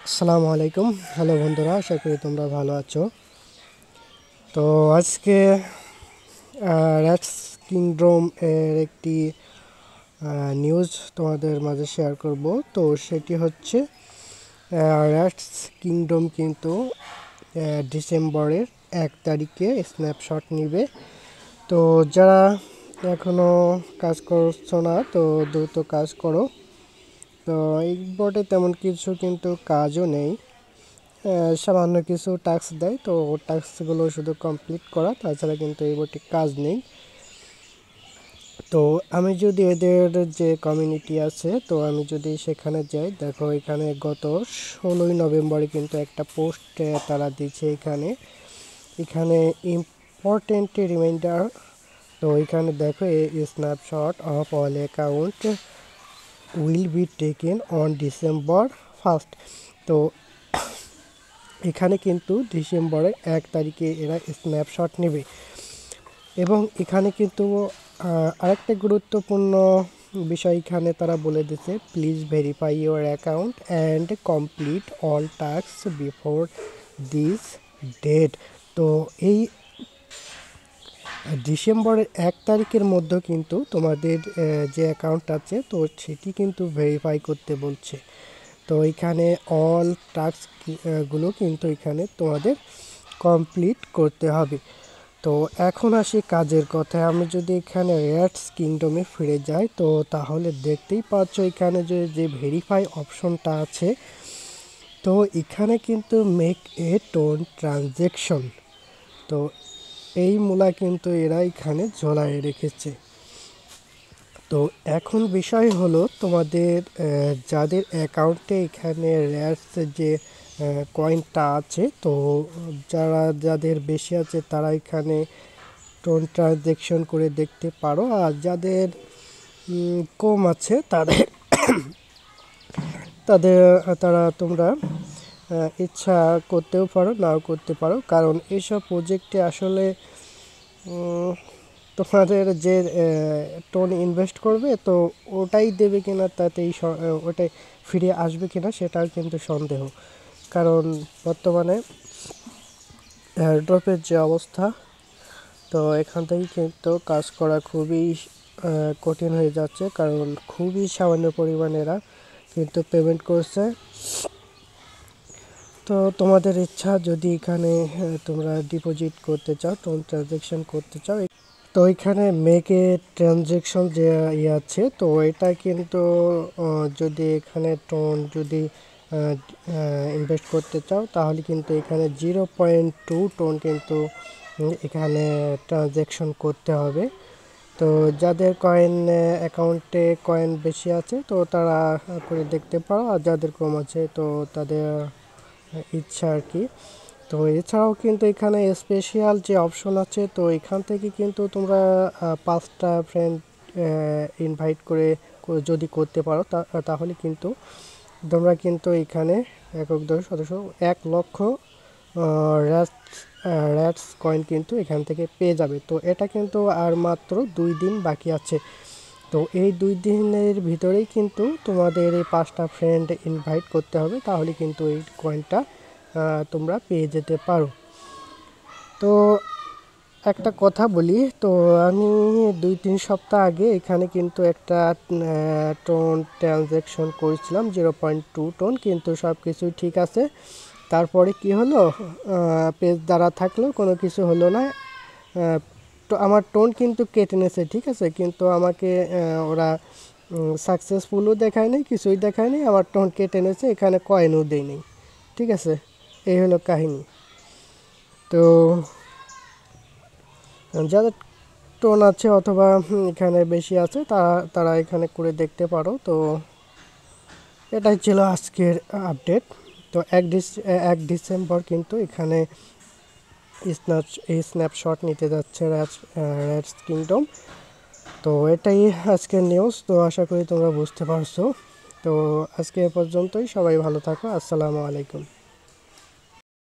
আসসালামু আলাইকুম। হ্যালো বন্ধুরা, আশা করি তোমরা ভালো আছো। তো আজকে র্যাটস কিংডম এর একটি নিউজ তোমাদের মাঝে শেয়ার করব। তো সেটি হচ্ছে র্যাটস কিংডম কিন্তু ডিসেম্বরের 1 তারিখে স্ন্যাপশট নিবে। তো যারা এখনও কাজ করছো না, তো দ্রুত কাজ করো। তো এই বোর্ডে তেমন কিছু কিন্তু কাজও নেই, সামান্য কিছু টাস্ক দেয়, তো টাস্কগুলো শুধু কমপ্লিট করা, তাছাড়া কিন্তু এই বইটি কাজ নেই। তো আমি যদি এদের যে কমিউনিটি আছে, তো আমি যদি সেখানে যাই, দেখো এখানে গত 16ই নভেম্বরে কিন্তু একটা পোস্ট তারা দিচ্ছে এখানে এখানে ইম্পর্টেন্ট রিমাইন্ডার। তো এখানে দেখো snapshot of all account will be taken on December 1st। তো এখানে কিন্তু ডিসেম্বরের 1 তারিখে এরা স্ন্যাপশট নেবে। এবং এখানে কিন্তু আরেকটা গুরুত্বপূর্ণ বিষয় এখানে তারা বলে দিচ্ছে, please verify your account and complete all task before this date. তো এই ডিসেম্বরের 1 তারিখের মধ্যে কিন্তু তোমাদের যে অ্যাকাউন্ট আছে, তো সেটি কিন্তু ভেরিফাই করতে বলছে। তো এখানে অল টাস্ক গুলো কিন্তু এখানে তোমাদের কমপ্লিট করতে হবে। তো এখন আসি কাজের কথায়। আমি যদি এখানে র্যাটস কিংডমে ফিরে যাই, তো তাহলে দেখতেই পাচ্ছ এখানে যে ভেরিফাই অপশনটা আছে, তো এখানে কিন্তু মেক এ টোন ট্রানজ্যাকশন, তো এই মূলা কিন্তু এরা এখানে ঝোলায় রেখেছে। তো এখন বিষয় হলো, তোমাদের যাদের অ্যাকাউন্টে এখানে র্যাটস যে কয়েনটা আছে, তো যাদের বেশি আছে তারা এখানে টোন ট্রানজ্যাকশন করে দেখতে পারো, আর যাদের কম আছে তাদের তাদের তারা তোমরা ইচ্ছা করতেও পারো, নাও করতে পারো, কারণ এইসব প্রজেক্টে আসলে তোমাদের যে টোন ইনভেস্ট করবে, তো ওটাই দেবে কিনা তাতেই ওটাই ফিরে আসবে কিনা সেটাও কিন্তু সন্দেহ। কারণ বর্তমানে এয়ারড্রপের যে অবস্থা, তো এখান থেকে কিন্তু কাজ করা খুবই কঠিন হয়ে যাচ্ছে, কারণ খুবই সামান্য পরিমাণে এরা কিন্তু পেমেন্ট করছে। তো তোমাদের ইচ্ছা, যদি এখানে তোমরা ডিপোজিট করতে চাও, টোন ট্রানজ্যাকশন করতে চাও, তো এখানে মেকে ট্রানজ্যাকশন যে আছে, তো এটা কিন্তু যদি এখানে টোন যদি ইনভেস্ট করতে চাও, তাহলে কিন্তু এখানে 0.2 টোন কিন্তু এখানে ট্রানজ্যাকশন করতে হবে। তো যাদের কয়েন অ্যাকাউন্টে কয়েন বেশি আছে, তো তারা করে দেখতে পারো, আর যাদের কম আছে তো তাদের ইচ্ছা আর কি। তো এছাড়াও কিন্তু এখানে স্পেশাল যে অপশন আছে, তো এখান থেকে কিন্তু তোমরা 5টা ফ্রেন্ড ইনভাইট করে যদি করতে পারো, তাহলে কিন্তু তোমরা কিন্তু এখানে একক সদস্য 1 লক্ষ র্যাটস কয়েন কিন্তু এখান থেকে পেয়ে যাবে। তো এটা কিন্তু আর মাত্র 2 দিন বাকি আছে। তো এই 2 দিনের ভিতরেই কিন্তু তোমাদের এই 5টা ফ্রেন্ড ইনভাইট করতে হবে, তাহলে কিন্তু এই কয়েনটা তোমরা পেয়ে যেতে পারো। তো একটা কথা বলি, তো আমি 2-3 সপ্তাহ আগে এখানে কিন্তু একটা টোন ট্রানজ্যাকশন করেছিলাম 0.2 টোন, কিন্তু সব কিছুই ঠিক আছে। তারপরে কি হলো, পেজ দ্বারা থাকলেও কোনো কিছু হলো না। তো আমার টোন কিন্তু কেটে নিয়েছে, ঠিক আছে, কিন্তু আমাকে ওরা সাকসেসফুলও দেখায় নাই, কিছুই দেখায় নাই, আমার টোন কেটে নিয়েছে, এখানে কয়েনও দেয় নেই, ঠিক আছে। এই হলো কাহিনী। তো যাদের টোন আছে অথবা এখানে বেশি আছে, তারা এখানে করে দেখতে পারো। তো এটাই ছিল আজকের আপডেট। তো 1 ডিসেম্বর কিন্তু এখানে স্ন্যাপশট নিতে যাচ্ছে র্যাটস কিংডম। তো এটাই আজকের নিউজ। তো আশা করি তোমরা বুঝতে পারছো। তো আজকে এ পর্যন্তই, সবাই ভালো থাকো। আসসালামু আলাইকুম।